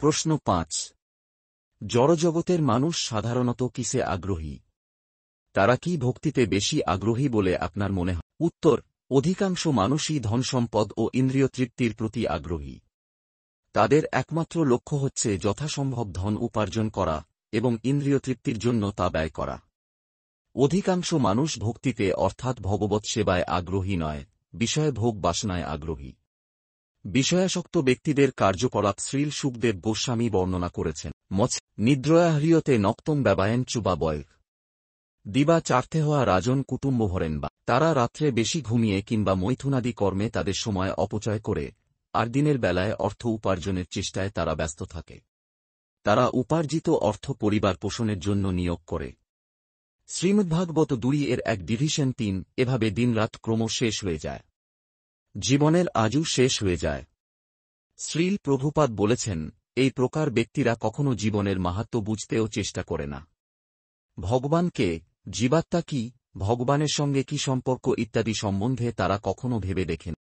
প্রশ্ন 5। জড়জগতের মানুষ সাধারণত কিসে আগ্রহী? তারা কি ভক্তিতে বেশি আগ্রহী বলে আপনার মনে হয়? উত্তর: অধিকাংশ মানুষই ধনসম্পদ ও ইন্দ্রিয় তৃপ্তির প্রতি আগ্রহী। তাদের একমাত্র লক্ষ্য হচ্ছে যথাসম্ভব ধন উপার্জন করা এবং ইন্দ্রিয় তৃপ্তির জন্য তা ব্যয় করা। অধিকাংশ মানুষ ভক্তিতে অর্থাৎ ভগবৎ সেবায় আগ্রহী নয়, বিষয়ে ভোগ বাসনায় আগ্রহী। বিষয়াসক্ত ব্যক্তিদের কার্যকলাপ শ্রীল শুকদেব গোস্বামী বর্ণনা করেছেন। নিদ্রয়াহ্রিয়তে নক্তং ব্যবায়েন চুবা বয় দিবা চার্থে হওয়া রাজন কুটুম্ব ভরেন বা। তারা রাত্রে বেশি ঘুমিয়ে কিংবা মৈথুনাদি কর্মে তাদের সময় অপচয় করে, আর দিনের বেলায় অর্থ উপার্জনের চেষ্টায় তারা ব্যস্ত থাকে। তারা উপার্জিত অর্থ পরিবার পোষণের জন্য নিয়োগ করে। শ্রীমদ্ভাগবত 2 এর এক ডিভিশন 3। এভাবে দিনরাত ক্রম শেষ হয়ে যায়, জীবনের আজও শেষ হয়ে যায়। শ্রীল প্রভুপাদ বলেছেন, এই প্রকার ব্যক্তিরা কখনো জীবনের মাহাত্ম্য বুঝতেও চেষ্টা করে না। ভগবানকে, জীবাত্মা কি, ভগবানের সঙ্গে কি সম্পর্ক ইত্যাদি সম্বন্ধে তারা কখনো ভেবে দেখেন।